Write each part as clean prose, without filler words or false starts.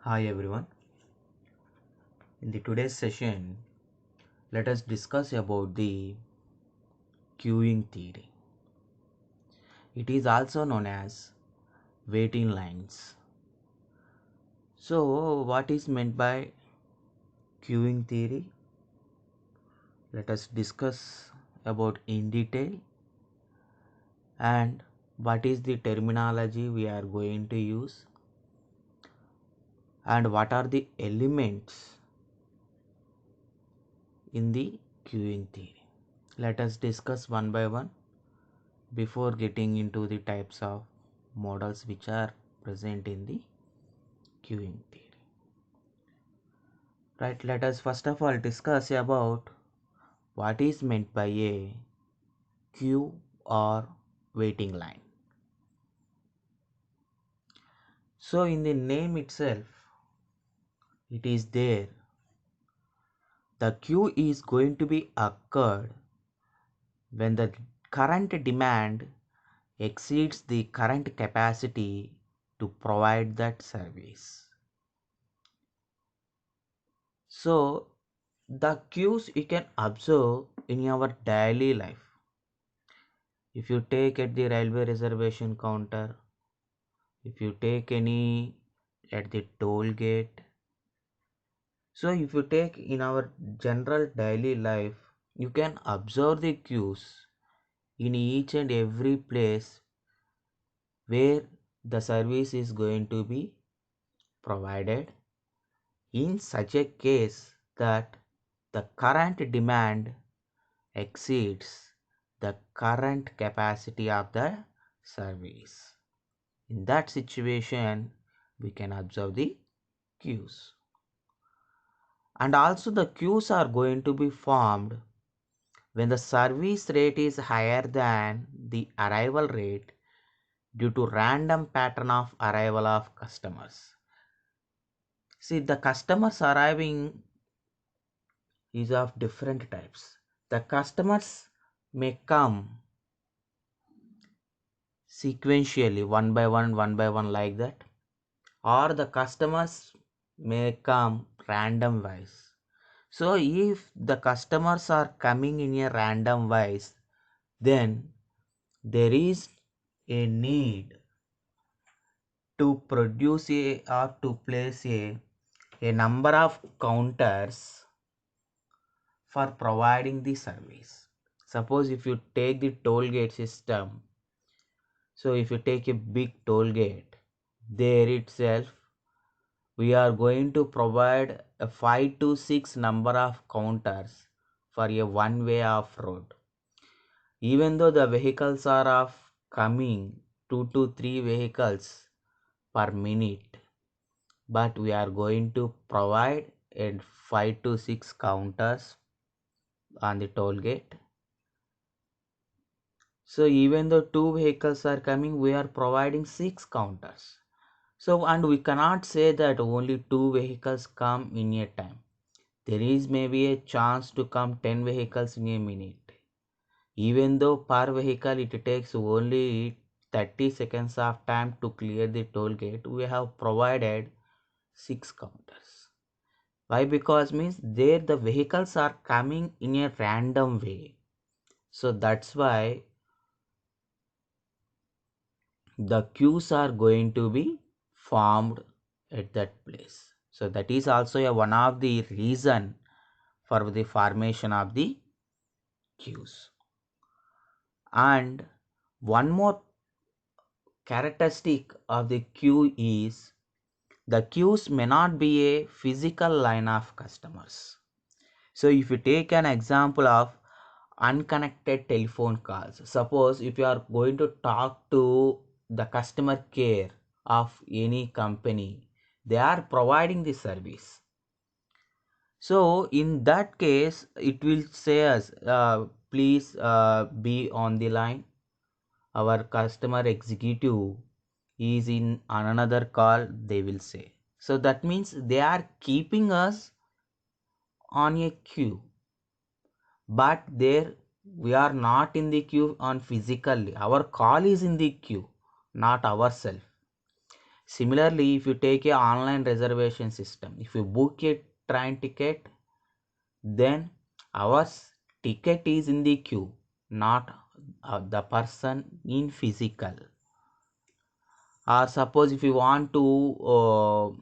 Hi everyone. In the today's session, let us discuss about the queuing theory. It is also known as waiting lines. So, what is meant by queuing theory? Let us discuss about in detail and what is the terminology we are going to use and what are the elements in the queuing theory. Let us discuss one by one before getting into the types of models which are present in the queuing theory. Right, let us first of all discuss about what is meant by a queue or waiting line. So in the name itself, it is there. The queue is going to be occurred when the current demand exceeds the current capacity to provide that service. So the queues you can observe in your daily life. If you take at the railway reservation counter, if you take any at the toll gate, so if you take in our general daily life, you can observe the queues in each and every place where the service is going to be provided in such a case that the current demand exceeds the current capacity of the service. In that situation, we can observe the queues. And also the queues are going to be formed when the service rate is higher than the arrival rate due to random pattern of arrival of customers. See, the customers arriving is of different types. The customers may come sequentially one by one like that, or the customers may come random wise. So if the customers are coming in a random wise, then there is a need to produce or to place a number of counters for providing the service. Suppose if you take the toll gate system, so if you take a big toll gate, there itself we are going to provide a 5 to 6 number of counters for a one way of road. Even though the vehicles are of coming 2 to 3 vehicles per minute, but we are going to provide a 5 to 6 counters on the toll gate. So even though 2 vehicles are coming, we are providing 6 counters. So and we cannot say that only 2 vehicles come in a time. There is maybe a chance to come 10 vehicles in a minute. Even though per vehicle it takes only 30 seconds of time to clear the toll gate, we have provided 6 counters. Why? Because means there the vehicles are coming in a random way. So that's why the queues are going to be formed at that place. So that is also one of the reason for the formation of the queues. And one more characteristic of the queue is the queues may not be a physical line of customers. So if you take an example of unconnected telephone calls, suppose if you are going to talk to the customer care of any company, they are providing the service. So in that case, it will say us, please be on the line. Our customer executive is in another call, they will say. So that means they are keeping us on a queue, but there we are not in the queue on physically. Our call is in the queue, not ourselves. Similarly, if you take a online reservation system, if you book a train ticket, then our ticket is in the queue, not the person in physical. Or suppose if you want to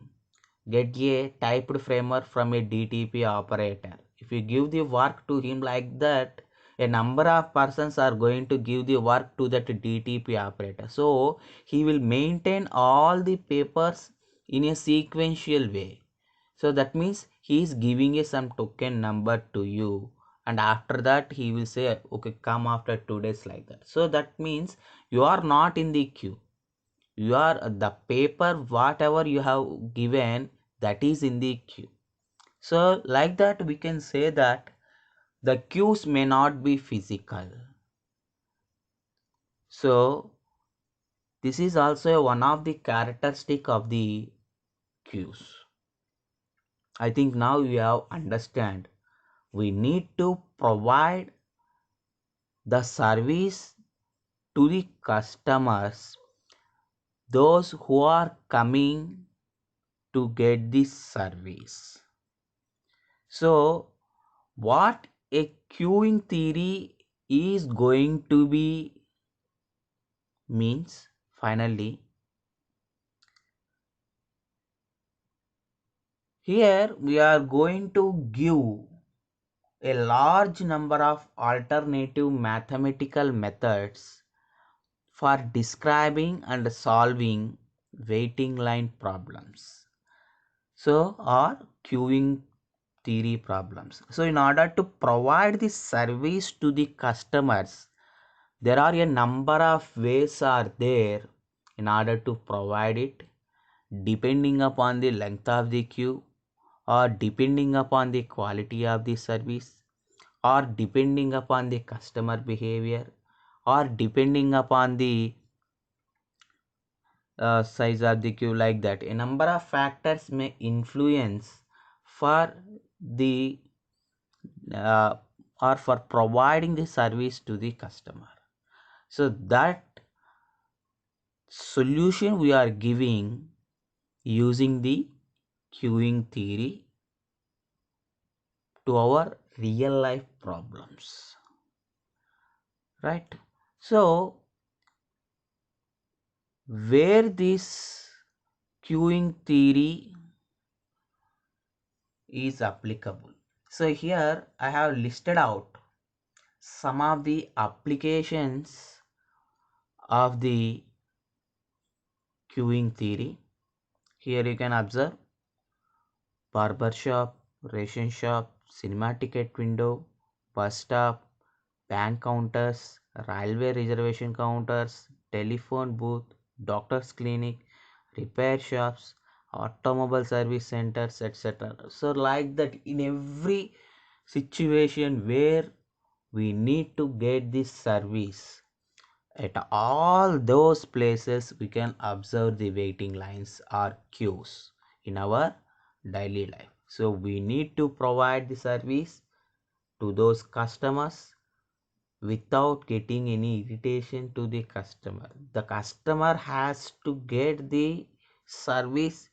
get a typed framework from a DTP operator, if you give the work to him like that, a number of persons are going to give the work to that DTP operator. So he will maintain all the papers in a sequential way. So that means he is giving a some token number to you, and after that he will say okay, come after 2 days, like that. So that means you are not in the queue, you are the paper whatever you have given, that is in the queue. So like that we can say that the queues may not be physical. So this is also one of the characteristic of the queues. I think now you have understand, we need to provide the service to the customers, those who are coming to get this service. So what a queuing theory is going to be means, finally, here we are going to give a large number of alternative mathematical methods for describing and solving waiting line problems. So, or queuing theory problems. So, in order to provide this service to the customers, there are a number of ways are there in order to provide it, depending upon the length of the queue, or depending upon the quality of the service, or depending upon the customer behavior, or depending upon the size of the queue, like that. A number of factors may influence for the uh, or for providing the service to the customer. So that solution we are giving using the queuing theory to our real life problems, right? So where this queuing theory is applicable, so here I have listed out some of the applications of the queuing theory. Here you can observe barber shop, ration shop, cinema ticket window, bus stop, bank counters, railway reservation counters, telephone booth, doctor's clinic, repair shops, automobile service centers, etc. So like that, in every situation where we need to get this service, at all those places we can observe the waiting lines or queues in our daily life. So we need to provide the service to those customers without getting any irritation to the customer. The customer has to get the service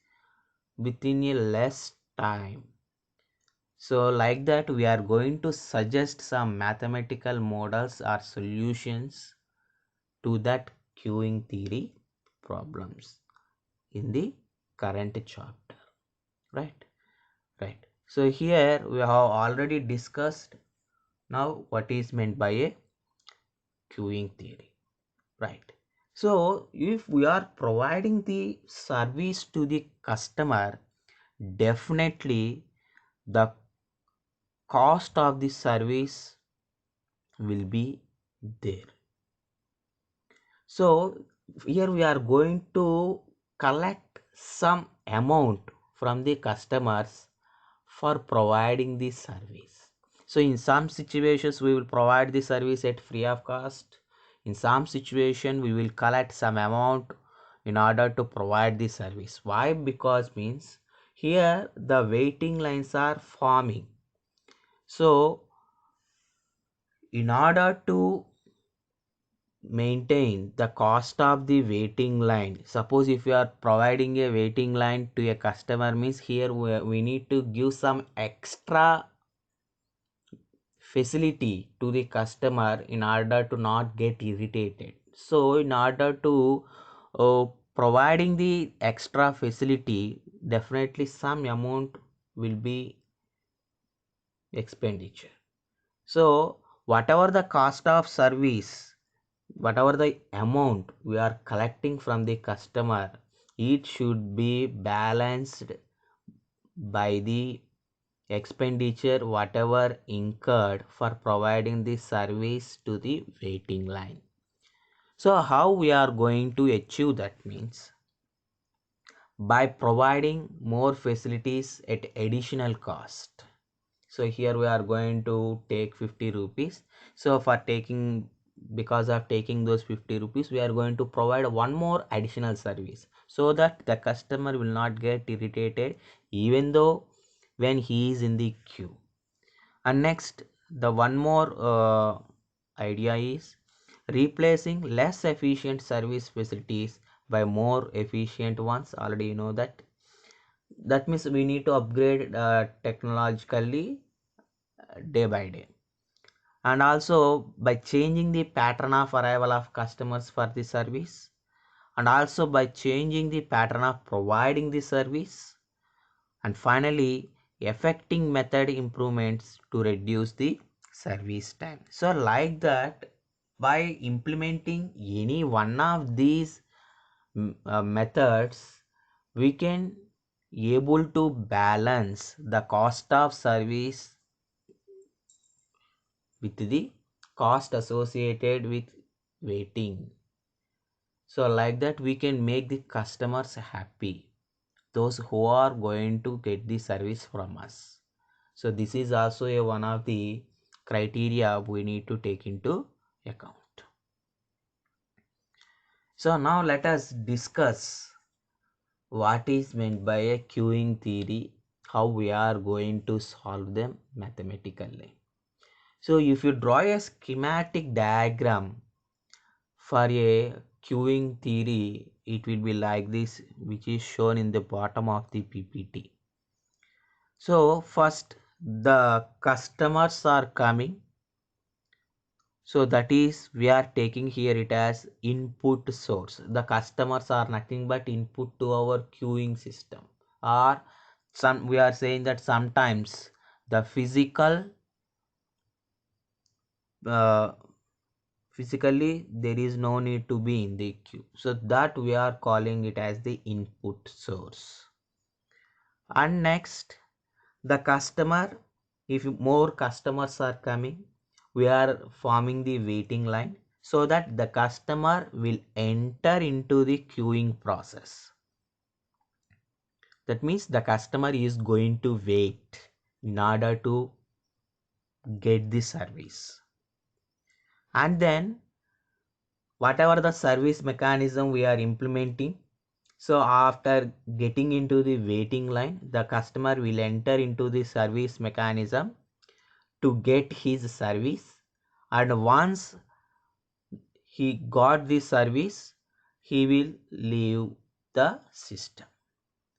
within a less time. So like that we are going to suggest some mathematical models or solutions to that queuing theory problems in the current chapter, right? Right. So here we have already discussed now what is meant by a queuing theory, right? So if we are providing the service to the customer, definitely the cost of the service will be there. So here we are going to collect some amount from the customers for providing the service. So in some situations we will provide the service at free of cost. In some situation we will collect some amount in order to provide the service. Why? Because means here the waiting lines are forming. So in order to maintain the cost of the waiting line. Suppose if you are providing a waiting line to a customer, means here we need to give some extra facility to the customer in order to not get irritated. So in order to uh, providing the extra facility, definitely some amount will be expenditure. So whatever the cost of service, whatever the amount we are collecting from the customer, it should be balanced by the expenditure whatever incurred for providing the service to the waiting line. So how we are going to achieve that means by providing more facilities at additional cost. So here we are going to take 50 rupees. So for taking, because of taking those 50 rupees, we are going to provide one more additional service so that the customer will not get irritated even though when he is in the queue. And next, the one more idea is replacing less efficient service facilities by more efficient ones. Already you know that. That means we need to upgrade technologically day by day. And also by changing the pattern of arrival of customers for the service, and also by changing the pattern of providing the service, and finally effecting method improvements to reduce the service time. So like that, by implementing any one of these methods, we can able to balance the cost of service with the cost associated with waiting. So like that we can make the customers happy, those who are going to get the service from us. So this is also a one of the criteria we need to take into account. So now let us discuss what is meant by a queuing theory, how we are going to solve them mathematically. So if you draw a schematic diagram for a queuing theory, it will be like this, which is shown in the bottom of the PPT. So first the customers are coming. So that is, we are taking here it as input source. The customers are nothing but input to our queuing system. Or some, we are saying that sometimes the uh, physically there is no need to be in the queue. So that we are calling it as the input source. And next, the customer, if more customers are coming, we are forming the waiting line so that the customer will enter into the queuing process. That means the customer is going to wait in order to get the service. And then whatever the service mechanism we are implementing, so after getting into the waiting line, the customer will enter into the service mechanism to get his service, and once he got the service, he will leave the system.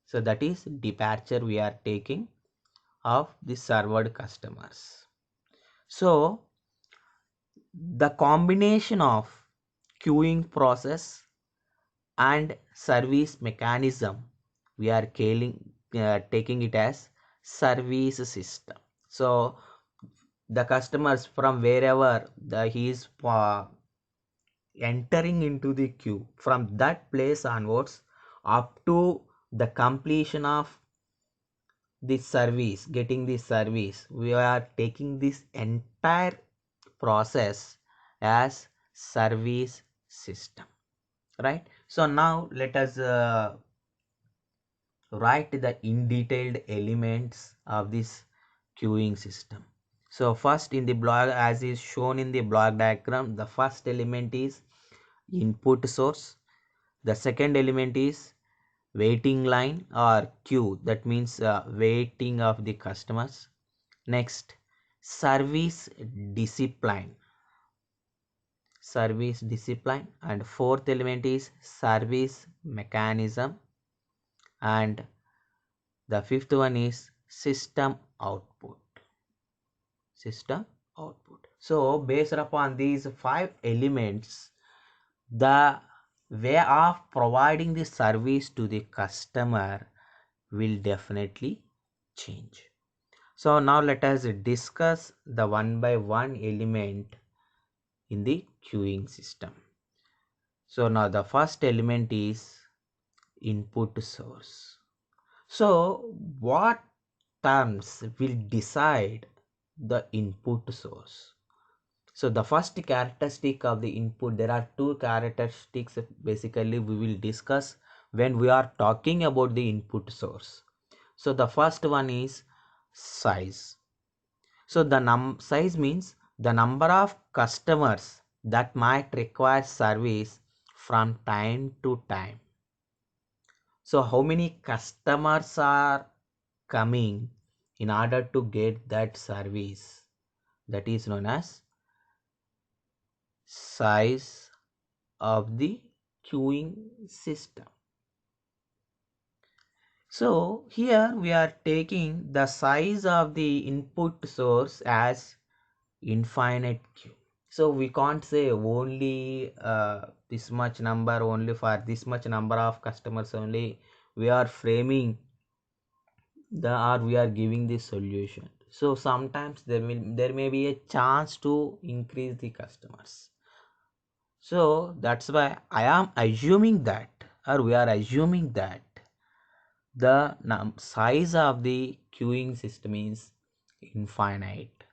So that is departure we are taking of the served customers. So the combination of queuing process and service mechanism, we are taking it as service system. So the customers from wherever he is entering into the queue, from that place onwards up to the completion of the service, getting the service, we are taking this entire process as service system, right? So now let us write the in detailed elements of this queuing system. So first in the block, as is shown in the block diagram, the first element is input source. The second element is waiting line or queue, that means waiting of the customers. Next, service discipline. service discipline, and fourth element is service mechanism, and the fifth one is system output. So based upon these five elements, the way of providing the service to the customer will definitely change. So now let us discuss the one by one element in the queuing system. So now the first element is input source. So what terms will decide the input source? So the first characteristic of the input, there are two characteristics basically we will discuss when we are talking about the input source. So the first one is size. So the size means the number of customers that might require service from time to time. So how many customers are coming in order to get that service, that is known as size of the queuing system. So here we are taking the size of the input source as infinite queue. So we can't say only this much number, only for this much number of customers only we are framing the, or we are giving the solution. So sometimes there may be a chance to increase the customers. So that's why I am assuming that, or we are assuming that the size of the queuing system is infinite.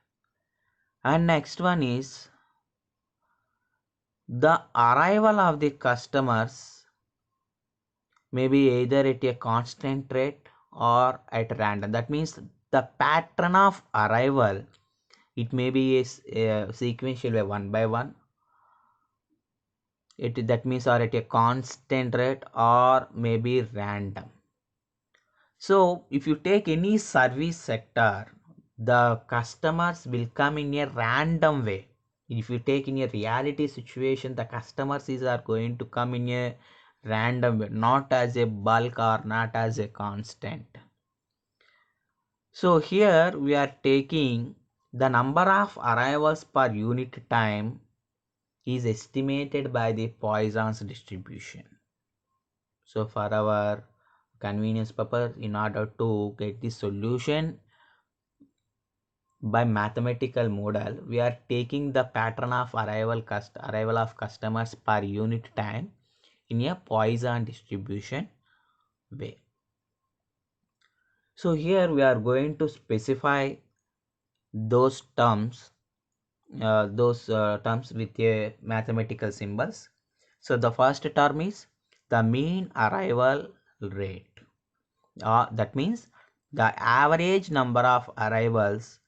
And next one is the arrival of the customers may be either at a constant rate or at random. That means the pattern of arrival, it may be a sequential way, one by one. That means or at a constant rate or maybe random. So if you take any service sector, the customers will come in a random way. If you take in a reality situation, the customers are going to come in a random way, not as a bulk or not as a constant. So here we are taking the number of arrivals per unit time is estimated by the Poisson's distribution. So for our convenience purpose, in order to get the solution by mathematical model, we are taking the pattern of arrival of customers per unit time in a Poisson distribution way. So here we are going to specify those terms with a mathematical symbols. So the first term is the mean arrival rate. That means the average number of arrivals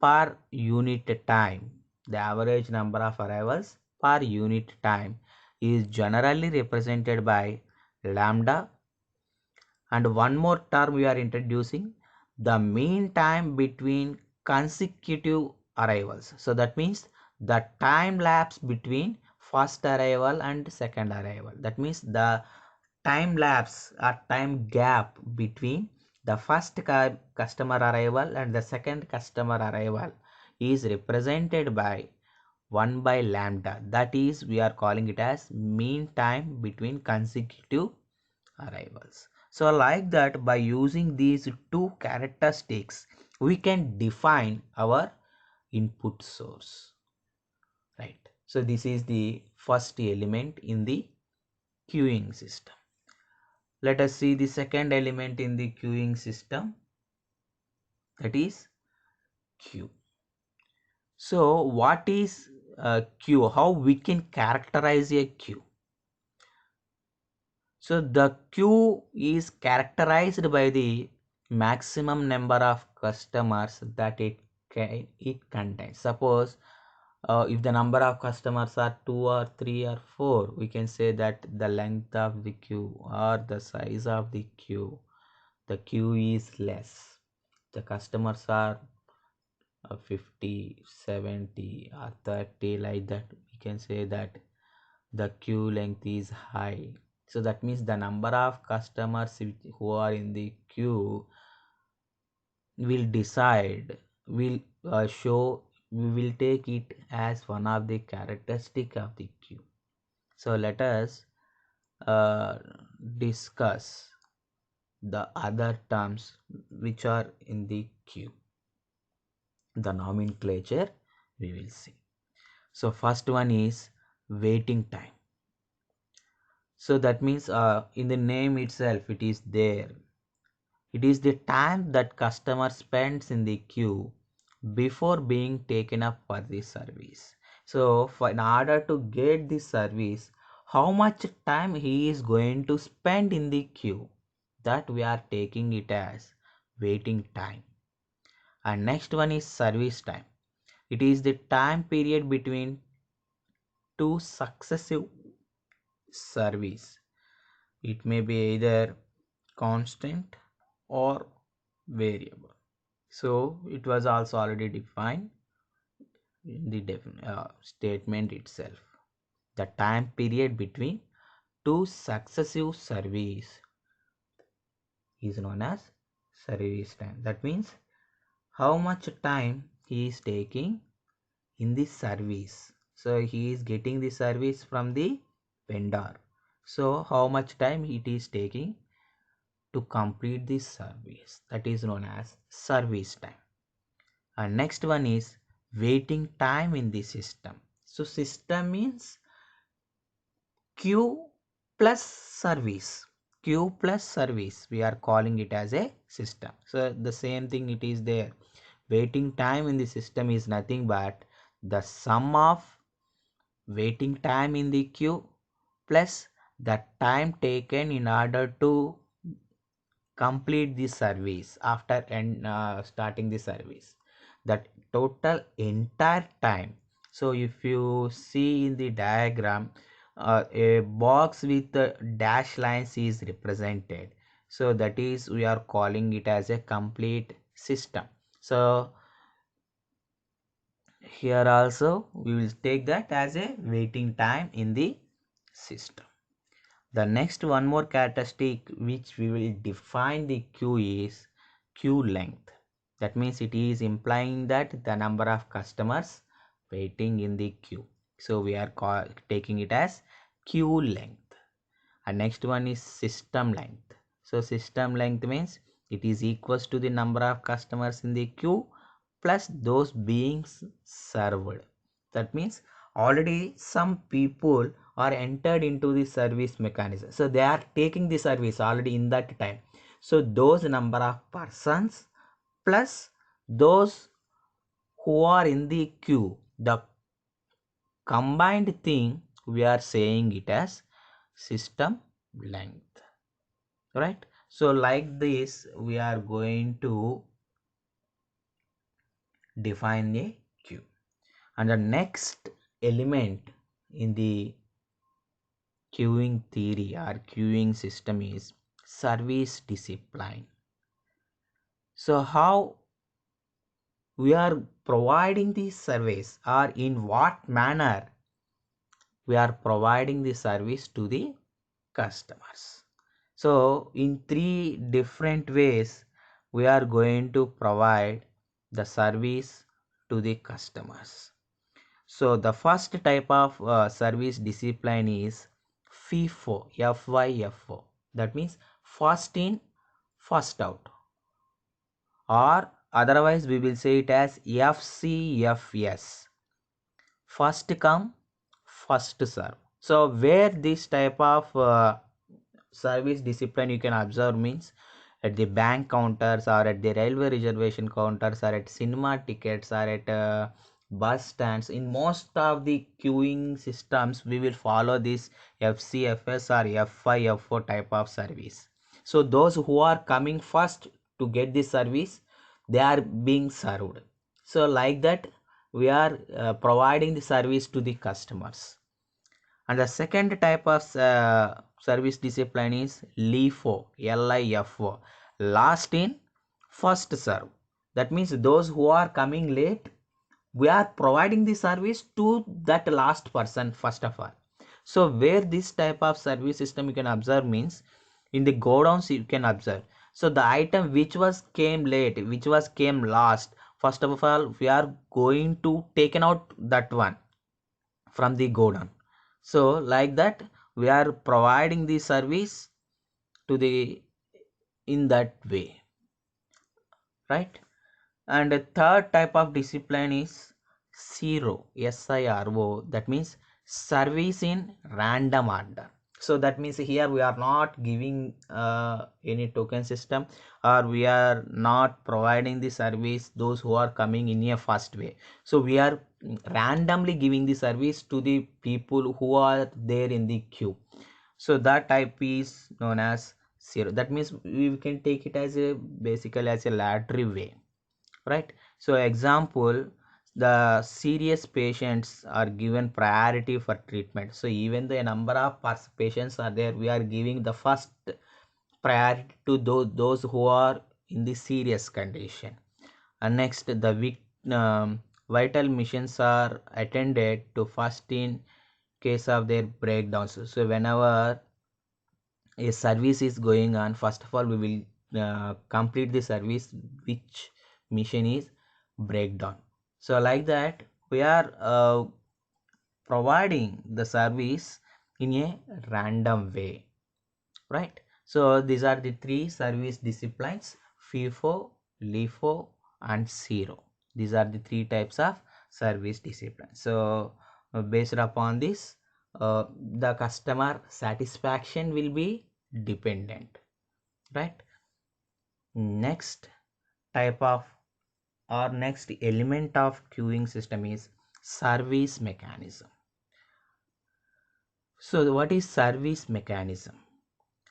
per unit time. The average number of arrivals per unit time is generally represented by lambda. And one more term we are introducing, the mean time between consecutive arrivals. So that means the time lapse between first arrival and second arrival. That means the time lapse or time gap between the first customer arrival and the second customer arrival is represented by 1 by lambda. That is, we are calling it as mean time between consecutive arrivals. So like that, by using these two characteristics, we can define our input source, right? So this is the first element in the queuing system. Let us see the second element in the queuing system, that is queue. So what is a queue? How we can characterize a queue? So the queue is characterized by the maximum number of customers that it contains. Suppose if the number of customers are 2 or 3 or 4, we can say that the length of the queue or the size of the queue is less. The customers are 50, 70 or 30, like that. We can say that the queue length is high. So that means the number of customers who are in the queue will decide, will show, we will take it as one of the characteristic of the queue. So let us uh, discuss the other terms which are in the queue. The nomenclature we will see. So first one is waiting time. So that means in the name itself it is there. It is the time that customer spends in the queue before being taken up for the service. So in order to get the service, how much time he is going to spend in the queue, that we are taking it as waiting time. And next one is service time. It is the time period between two successive service. It may be either constant or variable. So it was also already defined in the statement itself. The time period between two successive service is known as service time. That means how much time he is taking in the service. So he is getting the service from the vendor. So how much time it is taking to complete this service, that is known as service time. And next one is waiting time in the system. So system means queue plus service. Queue plus service, we are calling it as a system. So the same thing it is there. Waiting time in the system is nothing but the sum of waiting time in the queue plus the time taken in order to complete the service after starting the service, that total entire time. So if you see in the diagram, a box with the dash lines is represented, so that is we are calling it as a complete system. So here also we will take that as a waiting time in the system. The next one more characteristic which we will define the queue is queue length. That means it is implying that the number of customers waiting in the queue. So we are taking it as queue length. And next one is system length. So system length means it is equals to the number of customers in the queue plus those being served. That means already some people are entered into the service mechanism, so they are taking the service already in that time. So those number of persons plus those who are in the queue, the combined thing, we are saying it as system length, right? So like this we are going to define a queue. And the next element in the queuing theory or queuing system is service discipline. So how we are providing the service, or in what manner we are providing the service to the customers. So in three different ways we are going to provide the service to the customers. So the first type of service discipline is FIFO, FYFO. That means first in, first out, or otherwise we will say it as FCFS, first come, first serve. So where this type of service discipline you can observe means at the bank counters, or at the railway reservation counters, or at cinema tickets, or at bus stands. In most of the queuing systems we will follow this FCFS or FIFO type of service. So those who are coming first to get this service, they are being served. So like that we are providing the service to the customers. And the second type of service discipline is LIFO, LIFO, last in, first serve. That means those who are coming late, we are providing the service to that last person first of all. So where this type of service system you can observe means in the godowns you can observe. So the item which was came late, which was came last, first of all we are going to taken out that one from the godown. So like that we are providing the service to the in that way, right? And a third type of discipline is SIRO, SIRO, that means service in random order. So that means here we are not giving any token system, or we are not providing the service those who are coming in a fast way. So we are randomly giving the service to the people who are there in the queue. So that type is known as zero. That means we can take it as a basically as a ladder way, right? So example, the serious patients are given priority for treatment. So even the number of patients are there, we are giving the first priority to those who are in the serious condition. And next the vital missions are attended to first in case of their breakdowns. So whenever a service is going on, first of all we will complete the service which mission is breakdown. So like that we are providing the service in a random way, right? So these are the three service disciplines: FIFO, LIFO and ZERO. These are the three types of service disciplines. So based upon this, the customer satisfaction will be dependent, right? Next type of or next element of queuing system is service mechanism. So what is service mechanism?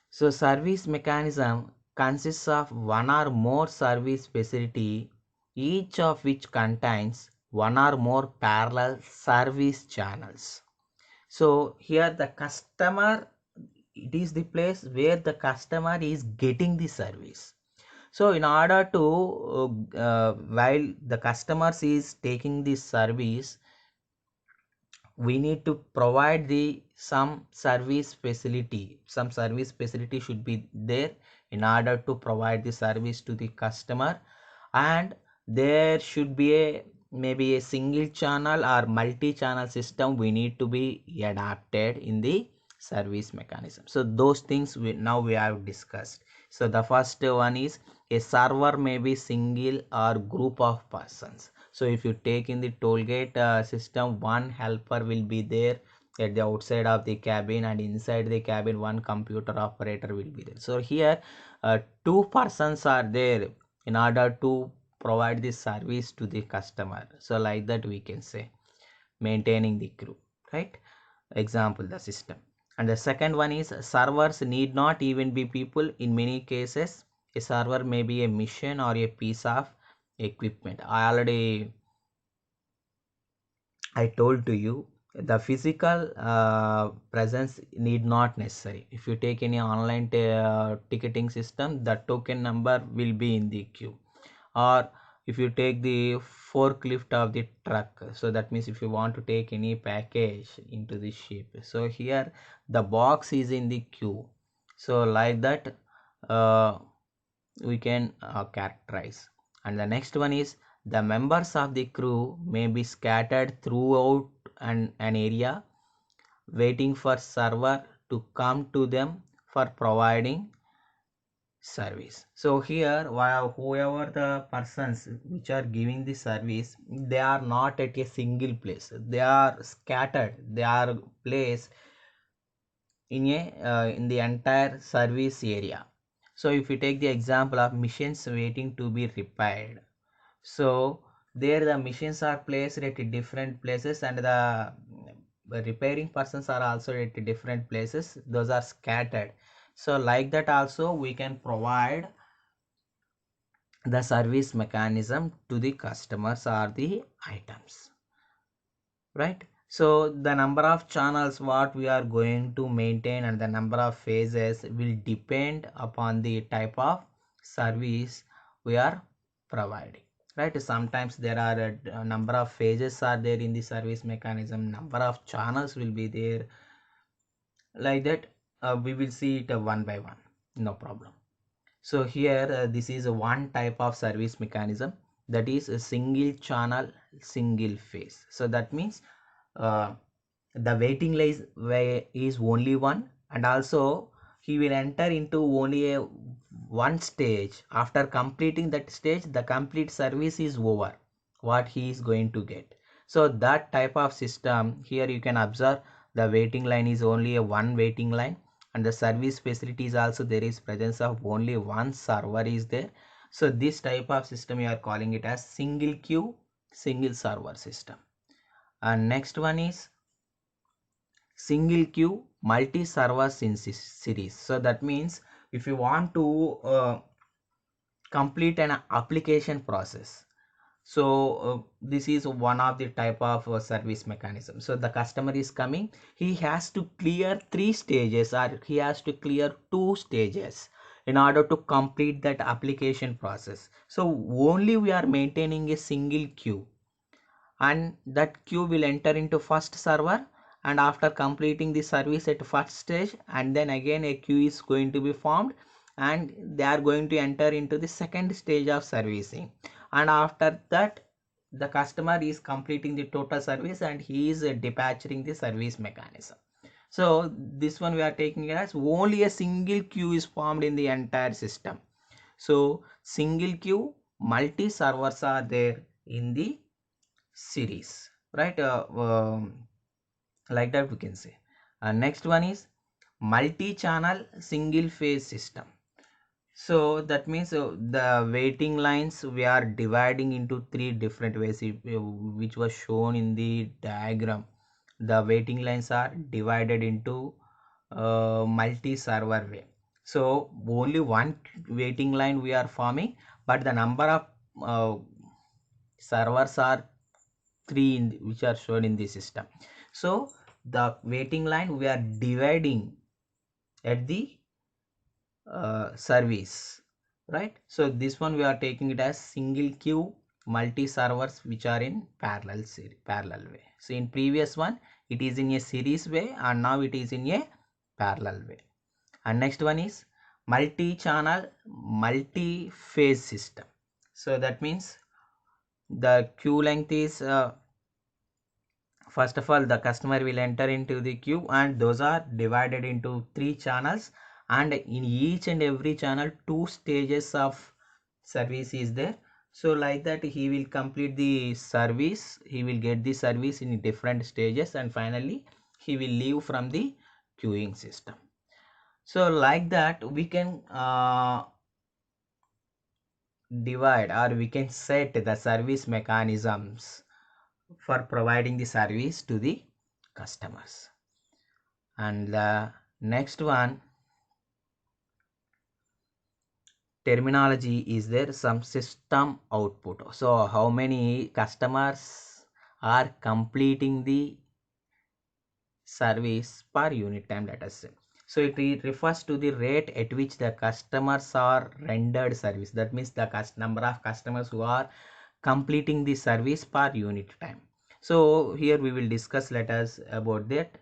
So service mechanism consists of one or more service facility, each of which contains one or more parallel service channels. So here the customer, it is the place where the customer is getting the service. So in order to while the customers is taking this service, we need to provide the some service facility should be there in order to provide the service to the customer. And there should be a maybe a single channel or multi-channel system we need to be adapted in the service mechanism. So those things we have discussed. So the first one is a server may be single or group of persons. So if you take in the toll gate system, one helper will be there at the outside of the cabin, and inside the cabin one computer operator will be there. So here two persons are there in order to provide this service to the customer. So like that we can say maintaining the crew, right? Example, the system. And the second one is servers need not even be people. In many cases a server may be a mission or a piece of equipment. I told to you the physical presence need not necessary. If you take any online ticketing system, the token number will be in the queue. Or if you take the forklift of the truck, so that means if you want to take any package into the ship, so here the box is in the queue. So like that uh, we can characterize. And the next one is the members of the crew may be scattered throughout an area waiting for server to come to them for providing service. So here while whoever the persons which are giving the service, they are not at a single place, they are scattered, they are placed in a in the entire service area. So if you take the example of machines waiting to be repaired, so there the machines are placed at different places, and the repairing persons are also at different places, those are scattered. So like that also we can provide the service mechanism to the customers or the items, right? So the number of channels what we are going to maintain and the number of phases will depend upon the type of service we are providing. right? Sometimes there are a number of phases are there in the service mechanism, number of channels will be there, like that. We will see it one by one, no problem. So here this is a one type of service mechanism, that is a single channel single phase. So that means uh, the waiting list way is only one, and also he will enter into only a one stage. After completing that stage, the complete service is over, what he is going to get. So that type of system, here you can observe the waiting line is only a one waiting line, and the service facilities also there is presence of only one server is there. So this type of system you are calling it as single queue single server system. And next one is single queue multi server series. So that means if you want to complete an application process, so this is one of the type of service mechanism. So the customer is coming, he has to clear three stages or he has to clear two stages in order to complete that application process. So only we are maintaining a single queue, and that queue will enter into first server, and after completing the service at first stage, and then again a queue is going to be formed, and they are going to enter into the second stage of servicing, and after that the customer is completing the total service and he is dispatching the service mechanism. So this one we are taking it as only a single queue is formed in the entire system. So single queue multi servers are there in the series, right? Like that we can say. Next one is multi-channel single phase system. So that means the waiting lines we are dividing into three different ways, which was shown in the diagram. The waiting lines are divided into multi-server way. So only one waiting line we are forming, but the number of uh, servers are three which are shown in the system. So the waiting line we are dividing at the service, right? So this one we are taking it as single queue multi servers which are in parallel way. So in previous one it is in a series way, and now it is in a parallel way. And next one is multi channel multi phase system. So that means the queue length is first of all the customer will enter into the queue, and those are divided into three channels, and in each and every channel two stages of service is there. So like that he will complete the service, he will get the service in different stages, and finally he will leave from the queuing system. So like that we can divide, or we can set the service mechanisms for providing the service to the customers. And the next one terminology is there, some system output. So how many customers are completing the service per unit time, let us say. So it refers to the rate at which the customers are rendered service. That means the number of customers who are completing the service per unit time. So here we will discuss, let us about that.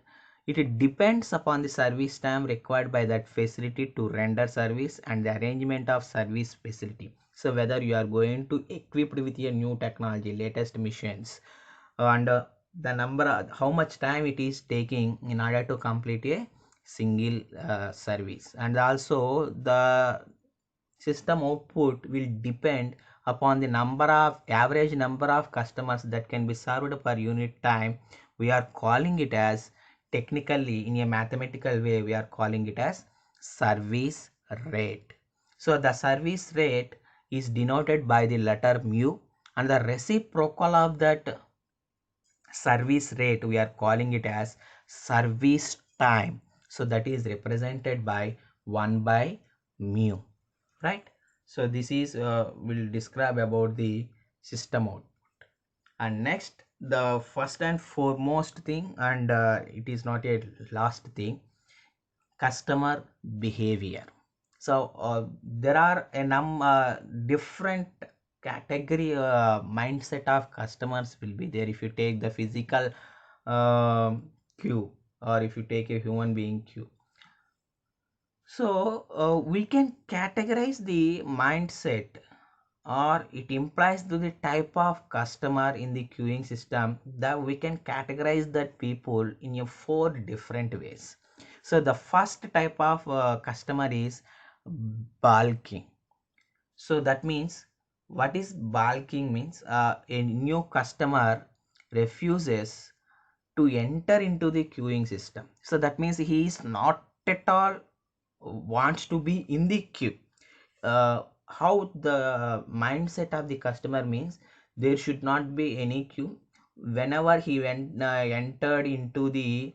It depends upon the service time required by that facility to render service and the arrangement of service facility. So whether you are going to equipped with a new technology, latest machines, and the number, how much time it is taking in order to complete a single service, and also the system output will depend upon the number of average number of customers that can be served per unit time. We are calling it as, technically in a mathematical way we are calling it as service rate. So the service rate is denoted by the letter mu, and the reciprocal of that service rate we are calling it as service time. So that is represented by 1 by mu, right? So this is will describe about the system output. And next, the first and foremost thing, and it is not a last thing, customer behavior. So there are a different category mindset of customers will be there. If you take the physical queue, or if you take a human being queue, so we can categorize the mindset, or it implies to the type of customer in the queuing system, that we can categorize that people in a four different ways. So the first type of customer is bulking. So that means, what is bulking means, a new customer refuses to enter into the queuing system. So that means he is not at all wants to be in the queue. How the mindset of the customer means, there should not be any queue. Whenever he entered into the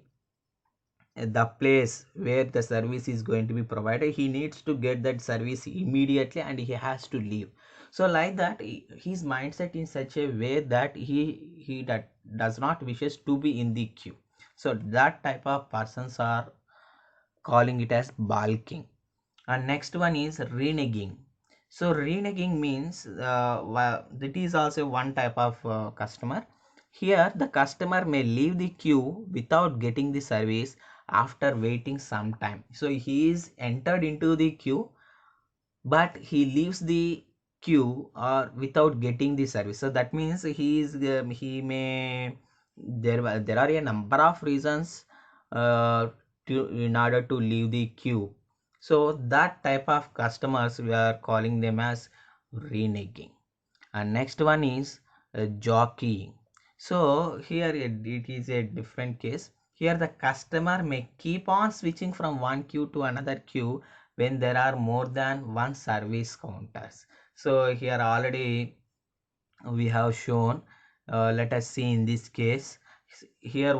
place where the service is going to be provided, he needs to get that service immediately and he has to leave. So like that, his mindset in such a way that he that does not wishes to be in the queue. So that type of persons are calling it as bulking. And next one is reneging. So reneging means, that is also one type of customer. Here the customer may leave the queue without getting the service after waiting some time. So he is entered into the queue, but he leaves the queue or without getting the service. So that means he may, there are a number of reasons in order to leave the queue. So that type of customers, we are calling them as reneging. And next one is jockeying. So here it is a different case. Here the customer may keep on switching from one queue to another queue when there are more than one service counters. So here already we have shown. Let us see in this case. Here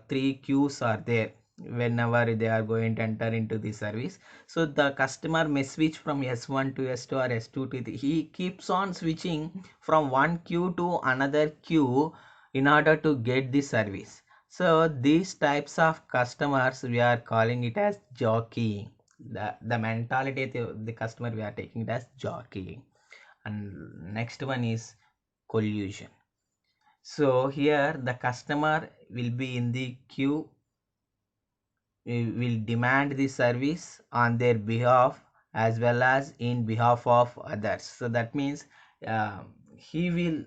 three queues are there whenever they are going to enter into the service. So the customer may switch from S1 to S2 or S2 to he keeps on switching from one queue to another queue in order to get the service. So these types of customers, we are calling it as jockeying. The mentality of the customer, we are taking it as jockeying. And next one is collusion. So here the customer will be in the queue, will demand the service on their behalf as well as in behalf of others. So that means uh, he will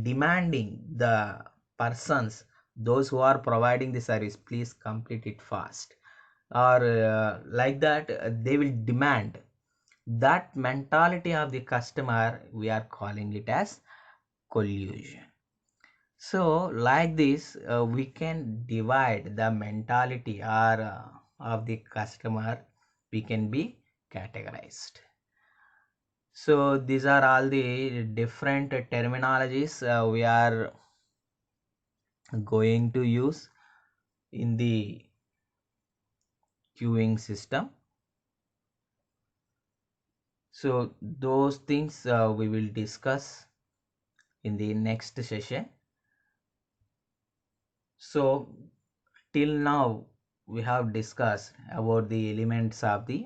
demanding the persons, those who are providing the service, please complete it fast, or like that, they will demand. That mentality of the customer, we are calling it as collusion. So like this, we can divide the mentality or of the customer, we can be categorized. So these are all the different terminologies we are going to use in the queuing system. So those things we will discuss in the next session. So till now we have discussed about the elements of the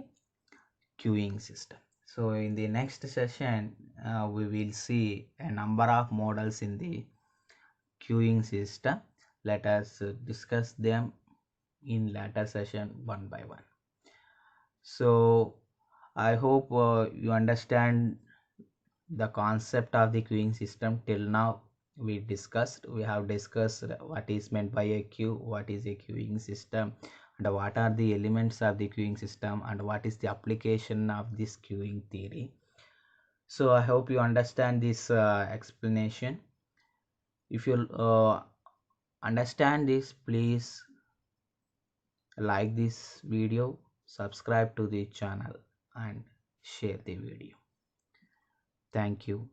queuing system. So in the next session, we will see a number of models in the queuing system. Let us discuss them in later session one by one. So I hope you understand the concept of the queuing system. Till now we have discussed what is meant by a queue, what is a queuing system, and what are the elements of the queuing system, and what is the application of this queuing theory. So I hope you understand this explanation. If you understand this, please like this video, subscribe to the channel, and share the video. Thank you.